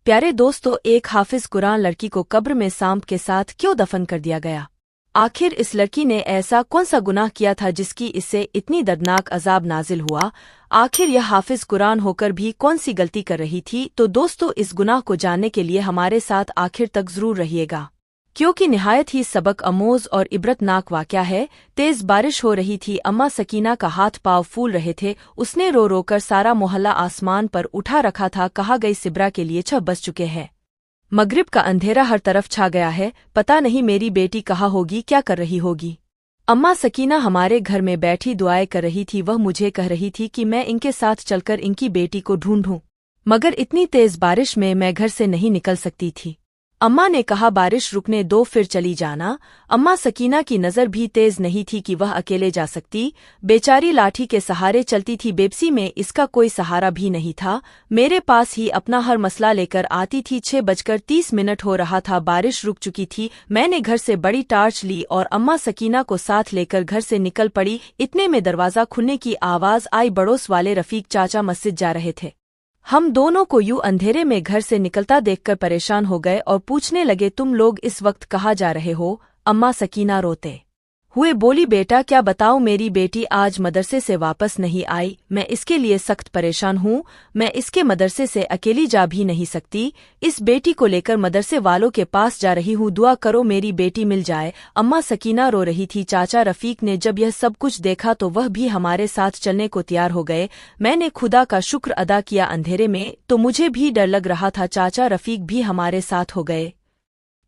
प्यारे दोस्तों, एक हाफिज कुरान लड़की को कब्र में सांप के साथ क्यों दफन कर दिया गया? आखिर इस लड़की ने ऐसा कौन सा गुनाह किया था जिसकी इससे इतनी दर्दनाक अजाब नाजिल हुआ? आखिर यह हाफिज कुरान होकर भी कौन सी गलती कर रही थी? तो दोस्तों, इस गुनाह को जानने के लिए हमारे साथ आखिर तक जरूर रहिएगा, क्योंकि निहायत ही सबक अमोज और इबरतनाक वाक़या है। तेज बारिश हो रही थी। अम्मा सकीना का हाथ पाँव फूल रहे थे। उसने रो रो कर सारा मोहल्ला आसमान पर उठा रखा था। कहा गई सिब्रा के लिए 6 बज चुके हैं। मगरिब का अंधेरा हर तरफ छा गया है। पता नहीं मेरी बेटी कहाँ होगी, क्या कर रही होगी। अम्मा सकीना हमारे घर में बैठी दुआएं कर रही थी। वह मुझे कह रही थी कि मैं इनके साथ चलकर इनकी बेटी को ढूंढूं, मगर इतनी तेज बारिश में मैं घर से नहीं निकल सकती थी। अम्मा ने कहा बारिश रुकने दो, फिर चली जाना। अम्मा सकीना की नज़र भी तेज नहीं थी कि वह अकेले जा सकती। बेचारी लाठी के सहारे चलती थी। बेबसी में इसका कोई सहारा भी नहीं था। मेरे पास ही अपना हर मसला लेकर आती थी। 6:30 हो रहा था। बारिश रुक चुकी थी। मैंने घर से बड़ी टार्च ली और अम्मा सकीना को साथ लेकर घर से निकल पड़ी। इतने में दरवाज़ा खुलने की आवाज़ आई। पड़ोस वाले रफीक चाचा मस्जिद जा रहे थे। हम दोनों को यूं अंधेरे में घर से निकलता देखकर परेशान हो गए और पूछने लगे, तुम लोग इस वक्त कहाँ जा रहे हो? अम्मा सकीना रोते हुए बोली, बेटा क्या बताऊं, मेरी बेटी आज मदरसे से वापस नहीं आई। मैं इसके लिए सख्त परेशान हूँ। मैं इसके मदरसे से अकेली जा भी नहीं सकती। इस बेटी को लेकर मदरसे वालों के पास जा रही हूँ। दुआ करो मेरी बेटी मिल जाए। अम्मा सकीना रो रही थी। चाचा रफीक ने जब यह सब कुछ देखा तो वह भी हमारे साथ चलने को तैयार हो गए। मैंने खुदा का शुक्र अदा किया। अंधेरे में तो मुझे भी डर लग रहा था। चाचा रफीक भी हमारे साथ हो गए।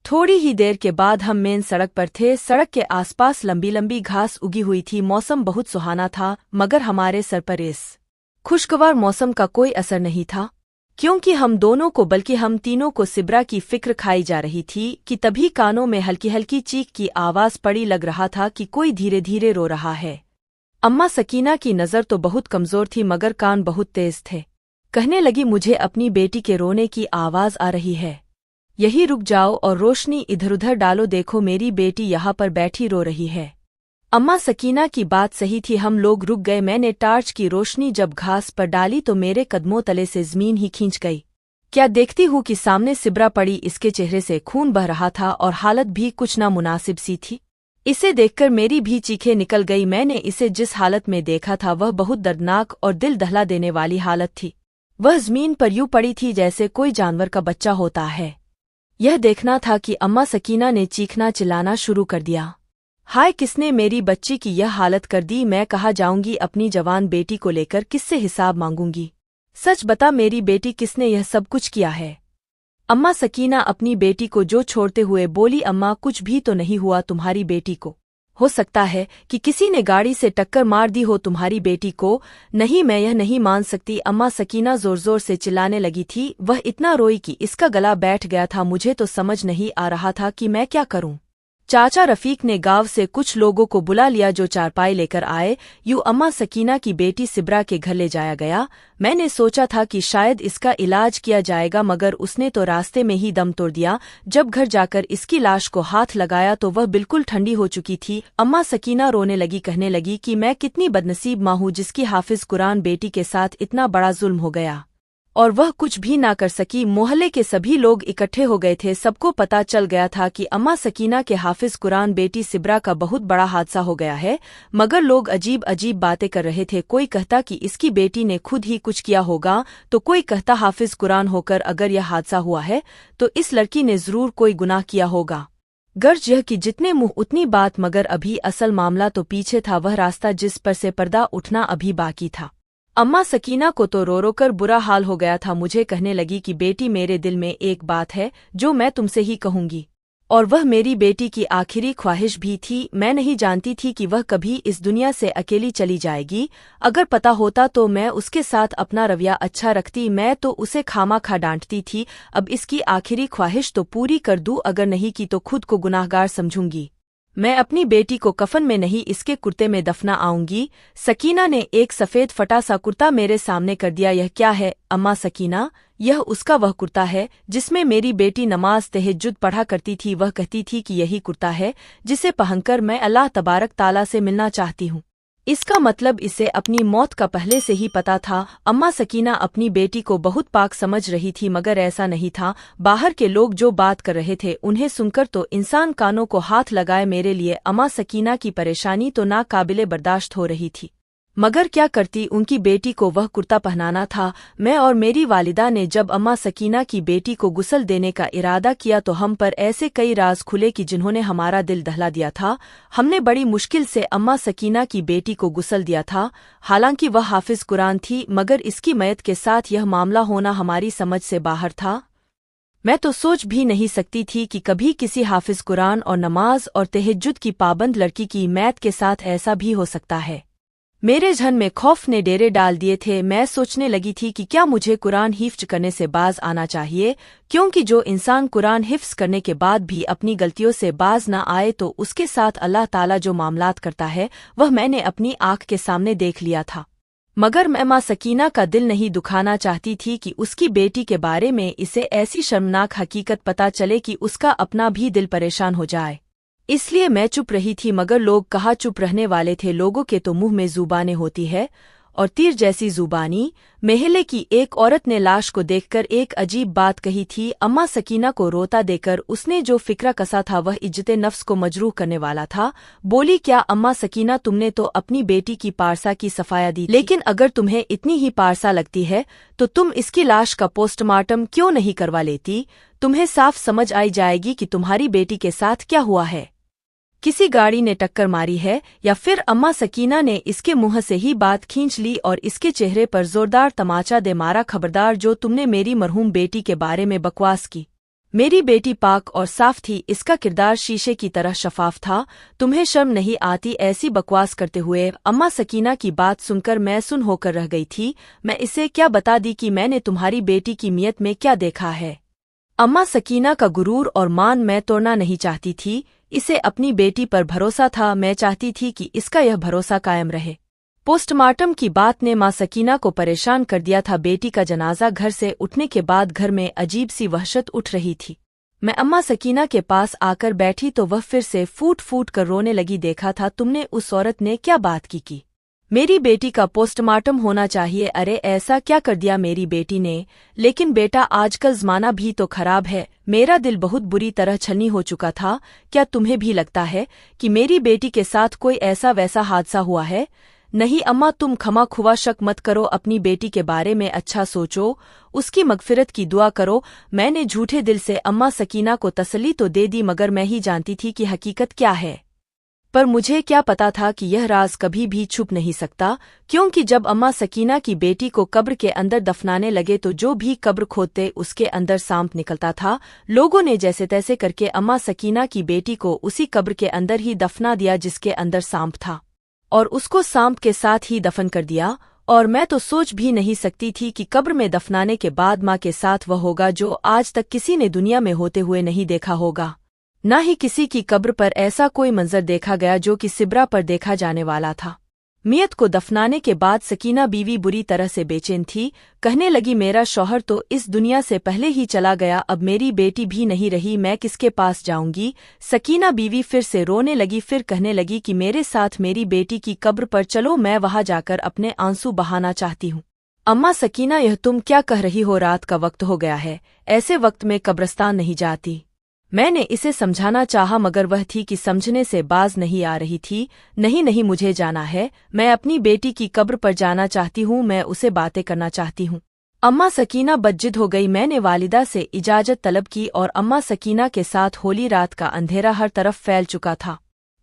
थोड़ी ही देर के बाद हम मेन सड़क पर थे। सड़क के आसपास लंबी लंबी घास उगी हुई थी। मौसम बहुत सुहाना था, मगर हमारे सर पर इस खुशगवार मौसम का कोई असर नहीं था, क्योंकि हम दोनों को बल्कि हम तीनों को सिब्रा की फिक्र खाई जा रही थी कि तभी कानों में हल्की हल्की चीख की आवाज़ पड़ी। लग रहा था कि कोई धीरे धीरे रो रहा है। अम्मा सकीना की नज़र तो बहुत कमज़ोर थी, मगर कान बहुत तेज थे। कहने लगी, मुझे अपनी बेटी के रोने की आवाज़ आ रही है। यही रुक जाओ और रोशनी इधर उधर डालो। देखो मेरी बेटी यहाँ पर बैठी रो रही है। अम्मा सकीना की बात सही थी। हम लोग रुक गए। मैंने टार्च की रोशनी जब घास पर डाली तो मेरे कदमों तले से ज़मीन ही खींच गई। क्या देखती हूँ कि सामने सिब्रा पड़ी। इसके चेहरे से खून बह रहा था और हालत भी कुछ नामुनासिब सी थी। इसे देखकर मेरी भी चीखें निकल गई। मैंने इसे जिस हालत में देखा था वह बहुत दर्दनाक और दिल दहला देने वाली हालत थी। वह ज़मीन पर यूं पड़ी थी जैसे कोई जानवर का बच्चा होता है। यह देखना था कि अम्मा सकीना ने चीखना चिल्लाना शुरू कर दिया। हाय, किसने मेरी बच्ची की यह हालत कर दी? मैं कहाँ जाऊंगी अपनी जवान बेटी को लेकर? किससे हिसाब मांगूंगी? सच बता मेरी बेटी, किसने यह सब कुछ किया है? अम्मा सकीना अपनी बेटी को जो छोड़ते हुए बोली, अम्मा कुछ भी तो नहीं हुआ तुम्हारी बेटी को। हो सकता है कि किसी ने गाड़ी से टक्कर मार दी हो तुम्हारी बेटी को। नहीं, मैं यह नहीं मान सकती। अम्मा सकीना जोर जोर से चिल्लाने लगी थी। वह इतना रोई कि इसका गला बैठ गया था। मुझे तो समझ नहीं आ रहा था कि मैं क्या करूं। चाचा रफीक ने गांव से कुछ लोगों को बुला लिया जो चारपाई लेकर आए। यूं अम्मा सकीना की बेटी सिब्रा के घर ले जाया गया। मैंने सोचा था कि शायद इसका इलाज किया जाएगा, मगर उसने तो रास्ते में ही दम तोड़ दिया। जब घर जाकर इसकी लाश को हाथ लगाया तो वह बिल्कुल ठंडी हो चुकी थी। अम्मा सकीना रोने लगी, कहने लगी कि मैं कितनी बदनसीब माँ हूँ जिसकी हाफिज कुरान बेटी के साथ इतना बड़ा जुल्म हो गया और वह कुछ भी ना कर सकी। मोहल्ले के सभी लोग इकट्ठे हो गए थे। सबको पता चल गया था कि अम्मा सकीना के हाफिज कुरान बेटी सिब्रा का बहुत बड़ा हादसा हो गया है, मगर लोग अजीब अजीब बातें कर रहे थे। कोई कहता कि इसकी बेटी ने खुद ही कुछ किया होगा, तो कोई कहता हाफिज कुरान होकर अगर यह हादसा हुआ है तो इस लड़की ने जरूर कोई गुनाह किया होगा। गर्ज यह कि जितने मुंह उतनी बात, मगर अभी असल मामला तो पीछे था। वह रास्ता जिस पर से पर्दा उठना अभी बाकी था। अम्मा सकीना को तो रो रो कर बुरा हाल हो गया था। मुझे कहने लगी कि बेटी, मेरे दिल में एक बात है जो मैं तुमसे ही कहूंगी, और वह मेरी बेटी की आखिरी ख्वाहिश भी थी। मैं नहीं जानती थी कि वह कभी इस दुनिया से अकेली चली जाएगी। अगर पता होता तो मैं उसके साथ अपना रवैया अच्छा रखती। मैं तो उसे खामा खा डांटती थी। अब इसकी आखिरी ख्वाहिश तो पूरी कर दूं, अगर नहीं की तो खुद को गुनाहगार समझूंगी। मैं अपनी बेटी को कफन में नहीं, इसके कुर्ते में दफना आऊंगी। सकीना ने एक सफेद फटा सा कुर्ता मेरे सामने कर दिया। यह क्या है अम्मा सकीना? यह उसका वह कुर्ता है जिसमें मेरी बेटी नमाज तहज्जुद पढ़ा करती थी। वह कहती थी कि यही कुर्ता है जिसे पहनकर मैं अल्लाह तबारक ताला से मिलना चाहती हूँ। इसका मतलब इसे अपनी मौत का पहले से ही पता था। अम्मा सकीना अपनी बेटी को बहुत पाक समझ रही थी, मगर ऐसा नहीं था। बाहर के लोग जो बात कर रहे थे उन्हें सुनकर तो इंसान कानों को हाथ लगाए। मेरे लिए अम्मा सकीना की परेशानी तो नाकाबिले बर्दाश्त हो रही थी, मगर क्या करती, उनकी बेटी को वह कुर्ता पहनाना था। मैं और मेरी वालिदा ने जब अम्मा सकीना की बेटी को गुस्ल देने का इरादा किया तो हम पर ऐसे कई राज खुले कि जिन्होंने हमारा दिल दहला दिया था। हमने बड़ी मुश्किल से अम्मा सकीना की बेटी को गुस्ल दिया था। हालांकि वह हाफिज कुरान थी, मगर इसकी मयत के साथ यह मामला होना हमारी समझ से बाहर था। मैं तो सोच भी नहीं सकती थी कि कभी किसी हाफिज कुरान और नमाज और तहज्जुद की पाबंद लड़की की मौत के साथ ऐसा भी हो सकता है। मेरे जहन में खौफ ने डेरे डाल दिए थे। मैं सोचने लगी थी कि क्या मुझे कुरान हिफ्ज करने से बाज आना चाहिए, क्योंकि जो इंसान कुरान हिफ्ज करने के बाद भी अपनी गलतियों से बाज न आए तो उसके साथ अल्लाह ताला जो मामलात करता है वह मैंने अपनी आँख के सामने देख लिया था। मगर मैं माँ सकीना का दिल नहीं दुखाना चाहती थी कि उसकी बेटी के बारे में इसे ऐसी शर्मनाक हकीकत पता चले कि उसका अपना भी दिल परेशान हो जाए। इसलिए मैं चुप रही थी, मगर लोग कहाँ चुप रहने वाले थे। लोगों के तो मुंह में जुबानें होती है और तीर जैसी जुबानी। महल्ले की एक औरत ने लाश को देखकर एक अजीब बात कही थी। अम्मा सकीना को रोता देकर उसने जो फिक्रा कसा था वह इज्जते नफ्स को मजरूह करने वाला था। बोली, क्या अम्मा सकीना, तुमने तो अपनी बेटी की पारसा की सफाया दी, लेकिन अगर तुम्हें इतनी ही पारसा लगती है तो तुम इसकी लाश का पोस्टमार्टम क्यों नहीं करवा लेती? तुम्हें साफ समझ आई जाएगी कि तुम्हारी बेटी के साथ क्या हुआ है। किसी गाड़ी ने टक्कर मारी है या फिर अम्मा सकीना ने इसके मुंह से ही बात खींच ली और इसके चेहरे पर जोरदार तमाचा दे मारा। खबरदार, जो तुमने मेरी मरहूम बेटी के बारे में बकवास की। मेरी बेटी पाक और साफ थी, इसका किरदार शीशे की तरह शफाफ था। तुम्हें शर्म नहीं आती ऐसी बकवास करते हुए? अम्मा सकीना की बात सुनकर मैं सुन होकर रह गई थी। मैं इसे क्या बता दी कि मैंने तुम्हारी बेटी की नीयत में क्या देखा है। अम्मा सकीना का गुरूर और मान मैं तोड़ना नहीं चाहती थी। इसे अपनी बेटी पर भरोसा था। मैं चाहती थी कि इसका यह भरोसा कायम रहे। पोस्टमार्टम की बात ने माँ सकीना को परेशान कर दिया था। बेटी का जनाजा घर से उठने के बाद घर में अजीब सी वहशत उठ रही थी। मैं अम्मा सकीना के पास आकर बैठी तो वह फिर से फूट फूट कर रोने लगी। देखा था तुमने उस औरत ने क्या बात की? मेरी बेटी का पोस्टमार्टम होना चाहिए। अरे ऐसा क्या कर दिया मेरी बेटी ने? लेकिन बेटा, आजकल जमाना भी तो खराब है। मेरा दिल बहुत बुरी तरह छलनी हो चुका था। क्या तुम्हें भी लगता है कि मेरी बेटी के साथ कोई ऐसा वैसा हादसा हुआ है? नहीं अम्मा, तुम खमा खुवा शक मत करो। अपनी बेटी के बारे में अच्छा सोचो, उसकी मगफिरत की दुआ करो। मैंने झूठे दिल से अम्मा सकीना को तसल्ली तो दे दी, मगर मैं ही जानती थी कि हकीकत क्या है। पर मुझे क्या पता था कि यह राज कभी भी छुप नहीं सकता, क्योंकि जब अम्मा सकीना की बेटी को कब्र के अंदर दफनाने लगे तो जो भी कब्र खोदते उसके अंदर सांप निकलता था। लोगों ने जैसे तैसे करके अम्मा सकीना की बेटी को उसी कब्र के अंदर ही दफना दिया जिसके अंदर सांप था, और उसको सांप के साथ ही दफन कर दिया। और मैं तो सोच भी नहीं सकती थी कि कब्र में दफनाने के बाद माँ के साथ वह होगा जो आज तक किसी ने दुनिया में होते हुए नहीं देखा होगा। न ही किसी की कब्र पर ऐसा कोई मंजर देखा गया जो कि सिबरा पर देखा जाने वाला था। मियत को दफनाने के बाद सकीना बीवी बुरी तरह से बेचैन थी। कहने लगी, मेरा शौहर तो इस दुनिया से पहले ही चला गया, अब मेरी बेटी भी नहीं रही, मैं किसके पास जाऊंगी? सकीना बीवी फिर से रोने लगी। फिर कहने लगी कि मेरे साथ मेरी बेटी की कब्र पर चलो, मैं वहां जाकर अपने आंसू बहाना चाहती हूँ। अम्मा सकीना, यह तुम क्या कह रही हो? रात का वक्त हो गया है, ऐसे वक्त में कब्रिस्तान नहीं जाती। मैंने इसे समझाना चाहा, मगर वह थी कि समझने से बाज नहीं आ रही थी। नहीं नहीं, मुझे जाना है, मैं अपनी बेटी की कब्र पर जाना चाहती हूँ, मैं उसे बातें करना चाहती हूँ। अम्मा सकीना बदजिद हो गई। मैंने वालिदा से इजाजत तलब की और अम्मा सकीना के साथ होली रात का अंधेरा हर तरफ फैल चुका था।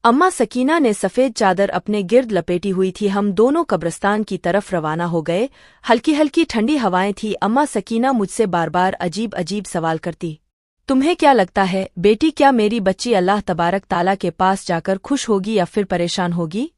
अम्मा सकीना ने सफ़ेद चादर अपने गिर्द लपेटी हुई थी। हम दोनों कब्रिस्तान की तरफ रवाना हो गए। हल्की हल्की ठंडी हवाएं थी। अम्मा सकीना मुझसे बार बार अजीब अजीब सवाल करती। तुम्हें क्या लगता है बेटी, क्या मेरी बच्ची अल्लाह तबारक ताला के पास जाकर खुश होगी या फिर परेशान होगी?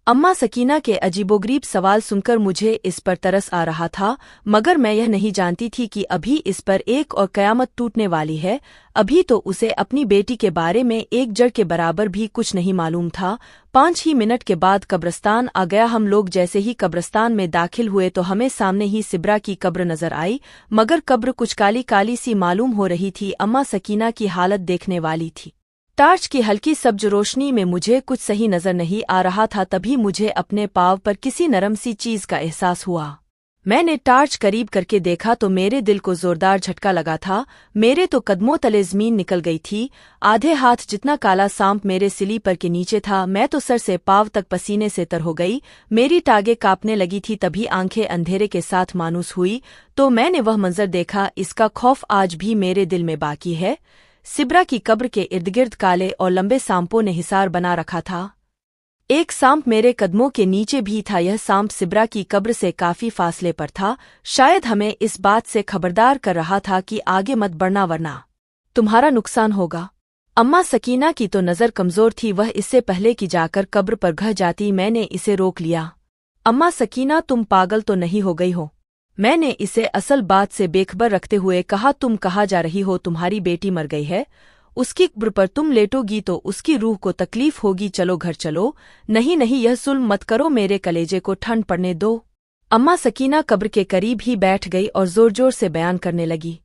अम्मा सकीना के अजीबोगरीब सवाल सुनकर मुझे इस पर तरस आ रहा था, मगर मैं यह नहीं जानती थी कि अभी इस पर एक और कयामत टूटने वाली है। अभी तो उसे अपनी बेटी के बारे में एक जड़ के बराबर भी कुछ नहीं मालूम था। 5 ही मिनट के बाद कब्रिस्तान आ गया। हम लोग जैसे ही कब्रिस्तान में दाखिल हुए तो हमें सामने ही सिबरा की कब्र नजर आई, मगर कब्र कुछ काली काली सी मालूम हो रही थी। अम्मा सकीना की हालत देखने वाली थी। टार्च की हल्की सब्ज रोशनी में मुझे कुछ सही नजर नहीं आ रहा था। तभी मुझे अपने पाँव पर किसी नरम सी चीज का एहसास हुआ। मैंने टार्च करीब करके देखा तो मेरे दिल को जोरदार झटका लगा था। मेरे तो कदमों तले जमीन निकल गई थी। आधे हाथ जितना काला सांप मेरे स्लीपर के नीचे था। मैं तो सर से पाँव तक पसीने से तर हो गई। मेरी टांगें कांपने लगी थी। तभी आंखें अंधेरे के साथ मानूस हुई तो मैंने वह मंजर देखा। इसका खौफ आज भी मेरे दिल में बाकी है। सिब्रा की कब्र के इर्दगिर्द काले और लंबे सांपों ने हिसार बना रखा था। एक सांप मेरे कदमों के नीचे भी था। यह सांप सिब्रा की कब्र से काफी फासले पर था। शायद हमें इस बात से खबरदार कर रहा था कि आगे मत बढ़ना वरना तुम्हारा नुकसान होगा। अम्मा सकीना की तो नजर कमजोर थी। वह इससे पहले कि जाकर कब्र पर घ जाती मैंने इसे रोक लिया। अम्मा सकीना, तुम पागल तो नहीं हो गई हो? मैंने इसे असल बात से बेखबर रखते हुए कहा। तुम कहाँ जा रही हो? तुम्हारी बेटी मर गई है। उसकी कब्र पर तुम लेटोगी तो उसकी रूह को तकलीफ होगी। चलो घर चलो। नहीं नहीं, यह जुल्म मत करो। मेरे कलेजे को ठंड पड़ने दो। अम्मा सकीना कब्र के करीब ही बैठ गई और जोर जोर से बयान करने लगी।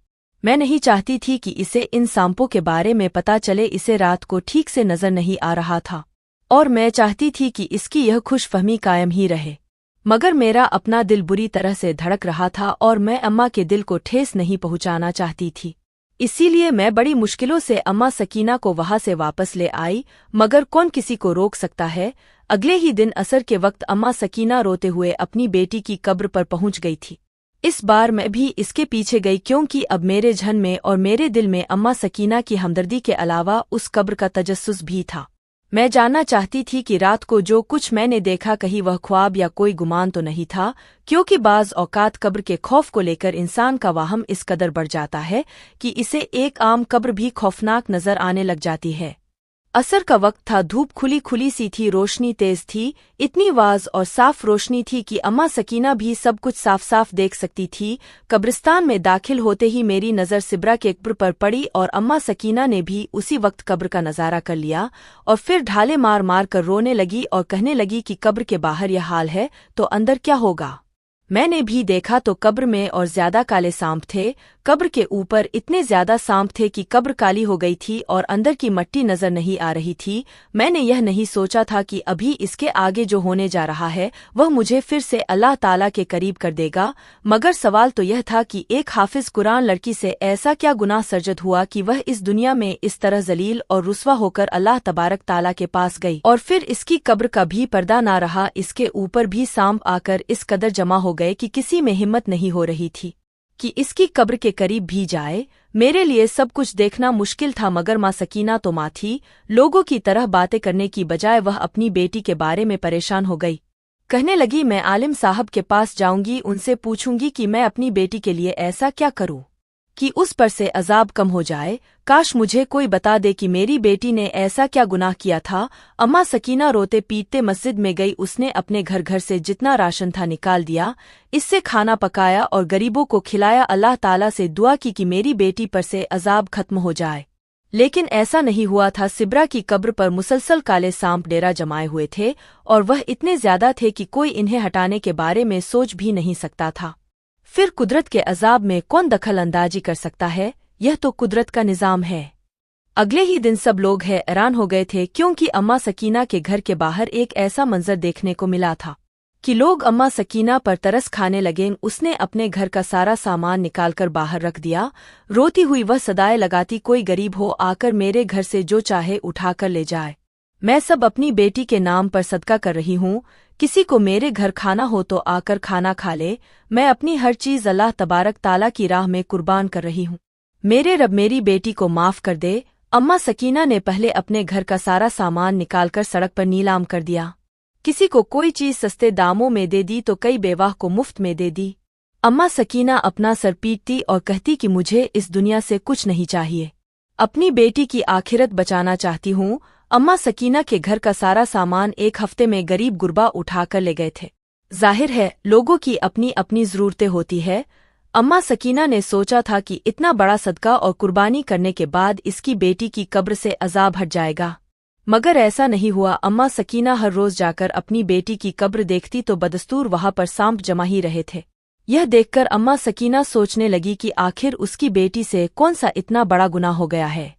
मैं नहीं चाहती थी कि इसे इन सांपों के बारे में पता चले। इसे रात को ठीक से नजर नहीं आ रहा था और मैं चाहती थी कि इसकी यह खुशफहमी कायम ही रहे। मगर मेरा अपना दिल बुरी तरह से धड़क रहा था और मैं अम्मा के दिल को ठेस नहीं पहुंचाना चाहती थी। इसीलिए मैं बड़ी मुश्किलों से अम्मा सकीना को वहां से वापस ले आई। मगर कौन किसी को रोक सकता है। अगले ही दिन असर के वक्त अम्मा सकीना रोते हुए अपनी बेटी की कब्र पर पहुंच गई थी। इस बार मैं भी इसके पीछे गई क्योंकि अब मेरे झन में और मेरे दिल में अम्मा सकीना की हमदर्दी के अलावा उस कब्र का तजस्सुस भी था। मैं जानना चाहती थी कि रात को जो कुछ मैंने देखा कहीं वह ख्वाब या कोई गुमान तो नहीं था, क्योंकि बाज औकात कब्र के खौफ को लेकर इंसान का वाहम इस कदर बढ़ जाता है कि इसे एक आम कब्र भी खौफनाक नजर आने लग जाती है। असर का वक्त था। धूप खुली खुली सी थी। रोशनी तेज थी। इतनी वाज और साफ रोशनी थी कि अम्मा सकीना भी सब कुछ साफ साफ देख सकती थी। कब्रिस्तान में दाखिल होते ही मेरी नज़र सिब्रा के कब्र पर पड़ी और अम्मा सकीना ने भी उसी वक्त कब्र का नज़ारा कर लिया और फिर ढाले मार मार कर रोने लगी और कहने लगी कि कब्र के बाहर यह हाल है तो अंदर क्या होगा। मैंने भी देखा तो कब्र में और ज्यादा काले सांप थे। कब्र के ऊपर इतने ज्यादा सांप थे कि कब्र काली हो गई थी और अंदर की मट्टी नजर नहीं आ रही थी। मैंने यह नहीं सोचा था कि अभी इसके आगे जो होने जा रहा है वह मुझे फिर से अल्लाह ताला के करीब कर देगा। मगर सवाल तो यह था कि एक हाफिज कुरान लड़की से ऐसा क्या गुनाह सर्जत हुआ कि वह इस दुनिया में इस तरह जलील और रुस्वा होकर अल्लाह तबारक ताला के पास गई और फिर इसकी कब्र का भी पर्दा ना रहा। इसके ऊपर भी सांप आकर इस कदर जमा हो गए कि किसी में हिम्मत नहीं हो रही थी कि इसकी कब्र के करीब भी जाए। मेरे लिए सब कुछ देखना मुश्किल था। मगर माँ सकीना तो माँ थी। लोगों की तरह बातें करने की बजाय वह अपनी बेटी के बारे में परेशान हो गई। कहने लगी, मैं आलिम साहब के पास जाऊंगी, उनसे पूछूंगी कि मैं अपनी बेटी के लिए ऐसा क्या करूं कि उस पर से अजाब कम हो जाए। काश मुझे कोई बता दे कि मेरी बेटी ने ऐसा क्या गुनाह किया था। अम्मा सकीना रोते पीटते मस्जिद में गई। उसने अपने घर घर से जितना राशन था निकाल दिया। इससे खाना पकाया और गरीबों को खिलाया। अल्लाह ताला से दुआ की कि मेरी बेटी पर से अजाब खत्म हो जाए। लेकिन ऐसा नहीं हुआ था। सिब्रा की कब्र पर मुसलसल काले सांप डेरा जमाए हुए थे और वह इतने ज्यादा थे कि कोई इन्हें हटाने के बारे में सोच भी नहीं सकता था। फिर कुदरत के अजाब में कौन दखल अंदाजी कर सकता है। यह तो कुदरत का निजाम है। अगले ही दिन सब लोग हैरान हो गए थे क्योंकि अम्मा सकीना के घर के बाहर एक ऐसा मंजर देखने को मिला था कि लोग अम्मा सकीना पर तरस खाने लगे। उसने अपने घर का सारा सामान निकालकर बाहर रख दिया। रोती हुई वह सदाएं लगाती, कोई गरीब हो आकर मेरे घर से जो चाहे उठाकर ले जाए। मैं सब अपनी बेटी के नाम पर सदका कर रही हूँ। किसी को मेरे घर खाना हो तो आकर खाना खा ले। मैं अपनी हर चीज अल्लाह तबारक ताला की राह में कुर्बान कर रही हूँ। मेरे रब मेरी बेटी को माफ कर दे। अम्मा सकीना ने पहले अपने घर का सारा सामान निकालकर सड़क पर नीलाम कर दिया। किसी को कोई चीज सस्ते दामों में दे दी तो कई बेवाह को मुफ्त में दे दी। अम्मा सकीना अपना सर पीटती और कहती कि मुझे इस दुनिया से कुछ नहीं चाहिए, अपनी बेटी की आखिरत बचाना चाहती हूँ। अम्मा सकीना के घर का सारा सामान एक हफ्ते में गरीब गुरबा उठाकर ले गए थे। जाहिर है लोगों की अपनी अपनी जरूरतें होती है। अम्मा सकीना ने सोचा था कि इतना बड़ा सदका और कुर्बानी करने के बाद इसकी बेटी की कब्र से अजाब हट जाएगा, मगर ऐसा नहीं हुआ। अम्मा सकीना हर रोज जाकर अपनी बेटी की कब्र देखती तो बदस्तूर वहां पर सांप जमा ही रहे थे। यह देखकर अम्मा सकीना सोचने लगी कि आखिर उसकी बेटी से कौन सा इतना बड़ा गुनाह हो गया है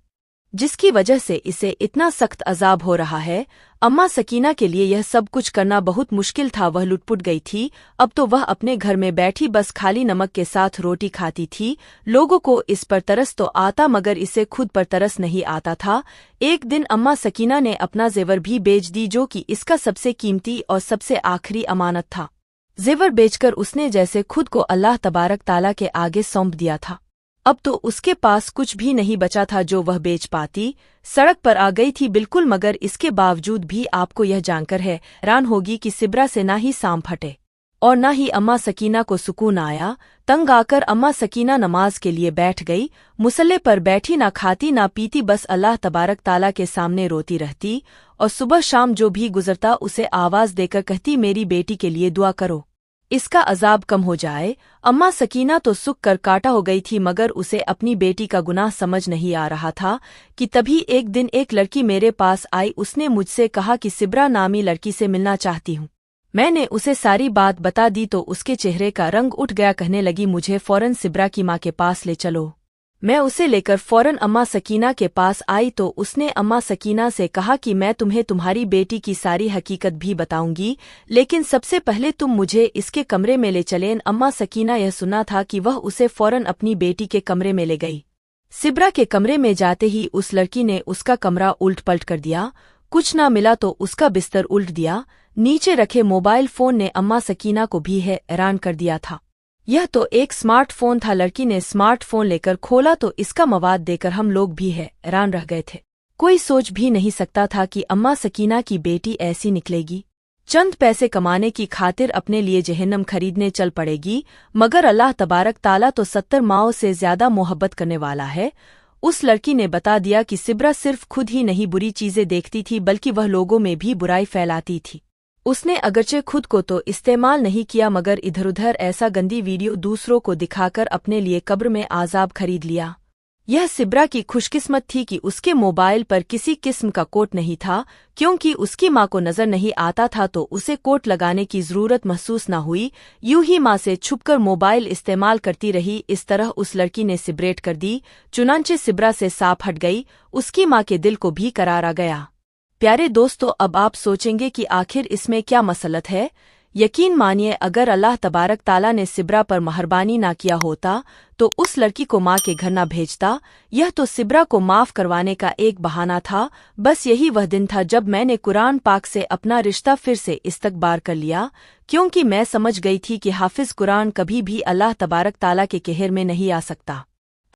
जिसकी वजह से इसे इतना सख्त अजाब हो रहा है। अम्मा सकीना के लिए यह सब कुछ करना बहुत मुश्किल था। वह लुटपुट गई थी। अब तो वह अपने घर में बैठी बस खाली नमक के साथ रोटी खाती थी। लोगों को इस पर तरस तो आता मगर इसे खुद पर तरस नहीं आता था। एक दिन अम्मा सकीना ने अपना जेवर भी बेच दी जो कि इसका सबसे कीमती और सबसे आखिरी अमानत था। जेवर बेचकर उसने जैसे खुद को अल्लाह तबारक ताला के आगे सौंप दिया था। अब तो उसके पास कुछ भी नहीं बचा था जो वह बेच पाती। सड़क पर आ गई थी बिल्कुल, मगर इसके बावजूद भी आपको यह जानकर हैरान होगी कि सिब्रा से ना ही सांप हटे और ना ही अम्मा सकीना को सुकून आया। तंग आकर अम्मा सकीना नमाज के लिए बैठ गई। मुसल्ले पर बैठी ना खाती ना पीती, बस अल्लाह तबारक ताला के सामने रोती रहती और सुबह शाम जो भी गुजरता उसे आवाज देकर कहती, मेरी बेटी के लिए दुआ करो, इसका अजाब कम हो जाए। अम्मा सकीना तो सुख कर काटा हो गई थी मगर उसे अपनी बेटी का गुनाह समझ नहीं आ रहा था कि तभी एक दिन एक लड़की मेरे पास आई। उसने मुझसे कहा कि सिब्रा नामी लड़की से मिलना चाहती हूँ। मैंने उसे सारी बात बता दी तो उसके चेहरे का रंग उठ गया। कहने लगी, मुझे फौरन सिब्रा की माँ के पास ले चलो। मैं उसे लेकर फौरन अम्मा सकीना के पास आई तो उसने अम्मा सकीना से कहा कि मैं तुम्हें तुम्हारी बेटी की सारी हकीकत भी बताऊंगी, लेकिन सबसे पहले तुम मुझे इसके कमरे में ले चलें। अम्मा सकीना यह सुना था कि वह उसे फौरन अपनी बेटी के कमरे में ले गई। सिब्रा के कमरे में जाते ही उस लड़की ने उसका कमरा उल्ट पलट कर दिया। कुछ ना मिला तो उसका बिस्तर उल्ट दिया। नीचे रखे मोबाइल फोन ने अम्मा सकीना को भी हैरान कर दिया था। यह तो एक स्मार्टफोन था। लड़की ने स्मार्टफोन लेकर खोला तो इसका मवाद देकर हम लोग भी हैरान रह गए थे। कोई सोच भी नहीं सकता था कि अम्मा सकीना की बेटी ऐसी निकलेगी। चंद पैसे कमाने की खातिर अपने लिए जहन्नम खरीदने चल पड़ेगी, मगर अल्लाह तबारक ताला तो 70 माओं से ज्यादा मोहब्बत करने वाला है। उस लड़की ने बता दिया कि सिब्रा सिर्फ खुद ही नहीं बुरी चीजें देखती थी बल्कि वह लोगों में भी बुराई फैलाती थी। उसने अगरचे खुद को तो इस्तेमाल नहीं किया मगर इधर उधर ऐसा गंदी वीडियो दूसरों को दिखाकर अपने लिए कब्र में आजाब खरीद लिया। यह सिब्रा की खुशकिस्मत थी कि उसके मोबाइल पर किसी किस्म का कोट नहीं था, क्योंकि उसकी माँ को नजर नहीं आता था तो उसे कोट लगाने की जरूरत महसूस न हुई। यूं ही माँ से छुपकर मोबाइल इस्तेमाल करती रही। इस तरह उस लड़की ने सिब्रेट कर दी, चुनांचे सिब्रा से सांप हट गई। उसकी माँ के दिल को भी करार आ गया। प्यारे दोस्तों, अब आप सोचेंगे कि आखिर इसमें क्या मसलत है। यकीन मानिए, अगर अल्लाह तबारक ताला ने सिब्रा पर मेहरबानी ना किया होता तो उस लड़की को माँ के घर ना भेजता। यह तो सिब्रा को माफ करवाने का एक बहाना था। बस यही वह दिन था जब मैंने कुरान पाक से अपना रिश्ता फिर से इस्तकबार कर लिया, क्योंकि मैं समझ गई थी कि हाफिज कुरान कभी भी अल्लाह तबारक ताला के कहर में नहीं आ सकता।